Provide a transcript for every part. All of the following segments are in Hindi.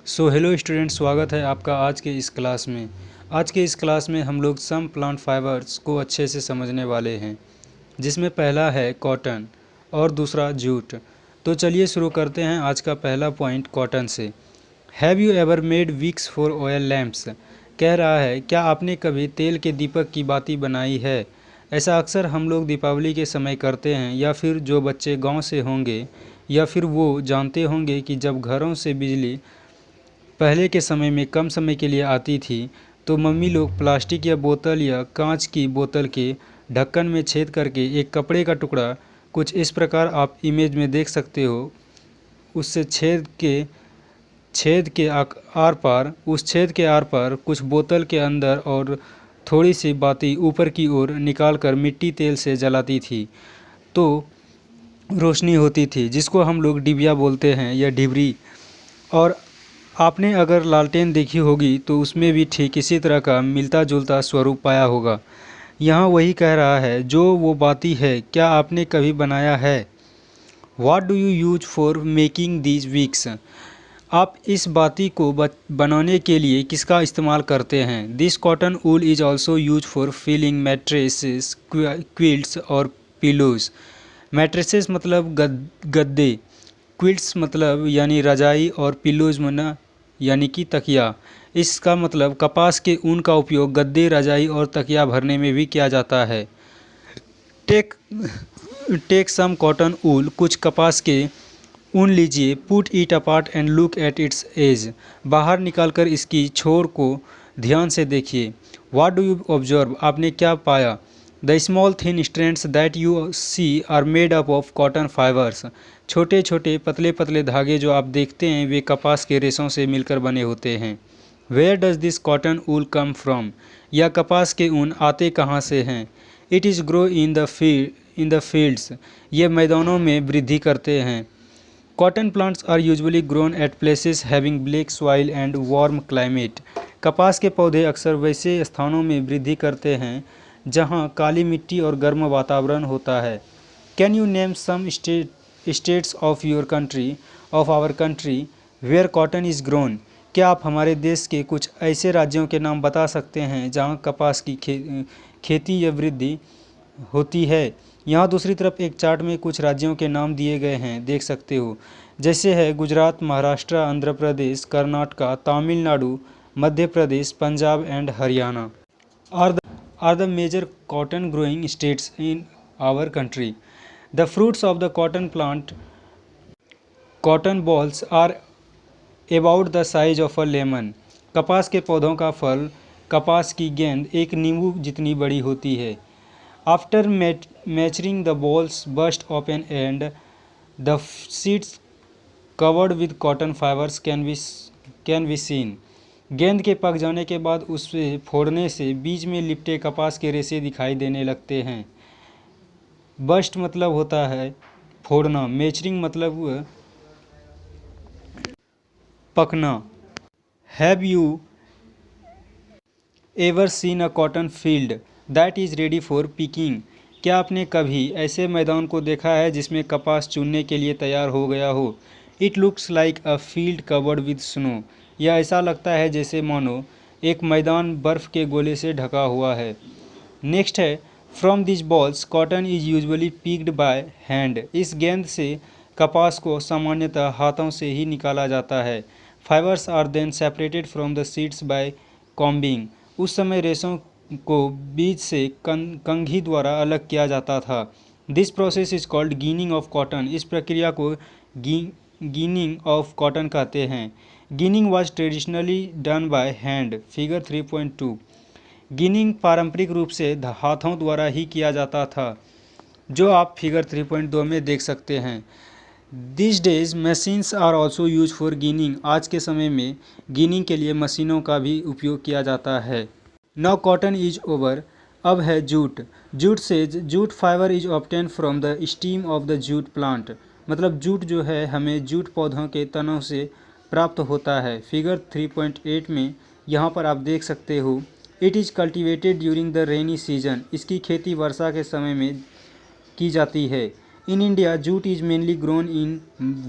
हेलो स्टूडेंट, स्वागत है आपका आज के इस क्लास में। आज के इस क्लास में हम लोग सम प्लांट फाइबर्स को अच्छे से समझने वाले हैं, जिसमें पहला है कॉटन और दूसरा जूट। तो चलिए शुरू करते हैं आज का पहला पॉइंट कॉटन से। Have you ever made wicks for oil lamps? कह रहा है, क्या आपने कभी तेल के दीपक की बाती बनाई है? ऐसा अक्सर हम लोग दीपावली के समय करते हैं, या फिर जो बच्चे गांव से होंगे या फिर वो जानते होंगे कि जब घरों से बिजली पहले के समय में कम समय के लिए आती थी, तो मम्मी लोग प्लास्टिक या बोतल या कांच की बोतल के ढक्कन में छेद करके एक कपड़े का टुकड़ा, कुछ इस प्रकार आप इमेज में देख सकते हो, उससे छेद के आर पार उस छेद के आर पार कुछ बोतल के अंदर और थोड़ी सी बाती ऊपर की ओर निकालकर मिट्टी तेल से जलाती थी, तो रोशनी होती थी, जिसको हम लोग डिबिया बोलते हैं या डिबरी। और आपने अगर लालटेन देखी होगी तो उसमें भी ठीक इसी तरह का मिलता जुलता स्वरूप पाया होगा। यहाँ वही कह रहा है, जो वो बाती है, क्या आपने कभी बनाया है? What do you use for making these wicks? आप इस बाती को बनाने के लिए किसका इस्तेमाल करते हैं? This cotton wool is also used for filling mattresses, quilts और pillows। मैट्रेसेस मतलब गद्दे, क्विल्ट्स मतलब यानी रजाई, और पिलोज मना यानी कि तकिया। इसका मतलब कपास के ऊन का उपयोग गद्दे, रजाई और तकिया भरने में भी किया जाता है। टेक सम कॉटन ऊल, कुछ कपास के ऊन लीजिए। Put it apart and look at its edge, बाहर निकालकर इसकी छोर को ध्यान से देखिए। व्हाट डू यू ऑब्जर्व, आपने क्या पाया? The small thin strands that you see are made up of cotton fibres. छोटे छोटे पतले पतले धागे जो आप देखते हैं वे कपास के रेशों से मिलकर बने होते हैं। Where does this cotton wool come from, या कपास के ऊन आते कहाँ से हैं? It is grow in the fields, ये मैदानों में वृद्धि करते हैं। Cotton plants are usually grown at places having black soil and warm climate. कपास के पौधे अक्सर वैसे स्थानों में वृद्धि करते हैं जहाँ काली मिट्टी और गर्म वातावरण होता है। Can you name some states of our country where cotton is grown? क्या आप हमारे देश के कुछ ऐसे राज्यों के नाम बता सकते हैं जहाँ कपास की खेती या वृद्धि होती है? यहाँ दूसरी तरफ एक चार्ट में कुछ राज्यों के नाम दिए गए हैं, देख सकते हो, जैसे है Gujarat, Maharashtra, Andhra Pradesh, Karnataka, Tamil Nadu, Madhya Pradesh, Punjab and Haryana are the major cotton growing states in our country. The fruits of the cotton plant, cotton balls, are about the size of a lemon. कपास के पौधों का फल, कपास की गेंद, एक नींबू जितनी बड़ी होती है। After maturing, the balls burst open and the seeds covered with cotton fibers can be seen. गेंद के पक जाने के बाद उसे फोड़ने से बीज में लिपटे कपास के रेशे दिखाई देने लगते हैं। बस्ट मतलब होता है फोड़ना, मैचरिंग मतलब पकना। Have you ever seen a cotton field that is ready for picking? क्या आपने कभी ऐसे मैदान को देखा है जिसमें कपास चुनने के लिए तैयार हो गया हो? It looks like a field covered with snow. यह ऐसा लगता है जैसे मानो एक मैदान बर्फ़ के गोले से ढका हुआ है। नेक्स्ट है, from this balls cotton is usually picked by hand. इस गेंद से कपास को सामान्यतः हाथों से ही निकाला जाता है। Fibres are then separated from the seeds by combing. उस समय रेशों को बीज से कंघी द्वारा अलग किया जाता था। This process is called ginning of cotton. इस प्रक्रिया को गिनिंग ऑफ कॉटन कहते हैं। Ginning was traditionally done by hand, figure 3.2। Ginning पारंपरिक रूप से हाथों द्वारा ही किया जाता था, जो आप फिगर 3.2 में देख सकते हैं। This days machines are also use for ginning. आज के समय में गिनिंग के लिए मशीनों का भी उपयोग किया जाता है। नाउ कॉटन इज ओवर, अब है jute. Jute fibre is obtain from the steam of the jute plant. मतलब जूट जो है हमें जूट पौधों के तनों से प्राप्त होता है। फिगर 3.8 में यहाँ पर आप देख सकते हो। It is cultivated during the rainy season. इसकी खेती वर्षा के समय में की जाती है। In India jute is mainly grown in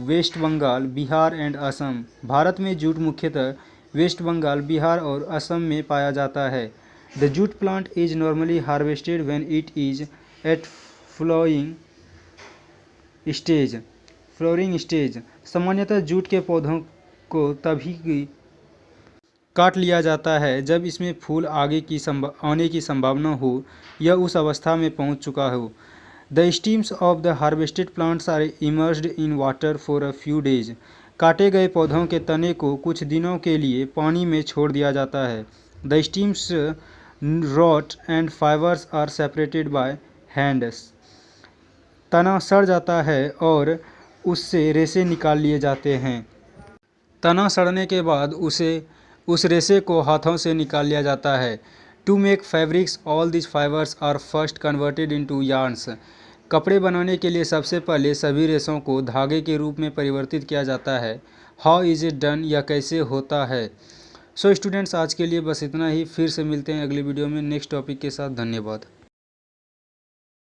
West Bengal, Bihar and Assam. Bharat में जूट मुख्यतः वेस्ट बंगाल, बिहार और असम में पाया जाता है। The jute plant is normally harvested when it is at flowering stage. सामान्यतः जूट के पौधों को तभी काट लिया जाता है जब इसमें फूल आने की संभावना हो या उस अवस्था में पहुंच चुका हो। The stems of the harvested plants are immersed in water for a few days. काटे गए पौधों के तने को कुछ दिनों के लिए पानी में छोड़ दिया जाता है। The stems rot and fibres are separated by hands. तना सड़ जाता है और उससे रेशे निकाल लिए जाते हैं। तना सड़ने के बाद उस रेशे को हाथों से निकाल लिया जाता है। To make fabrics all this fibres are first converted into yarns. कपड़े बनाने के लिए सबसे पहले सभी रेशों को धागे के रूप में परिवर्तित किया जाता है। हाउ इज़ इट डन, या कैसे होता है। सो स्टूडेंट्स, आज के लिए बस इतना ही। फिर से मिलते हैं अगली वीडियो में नेक्स्ट टॉपिक के साथ। धन्यवाद।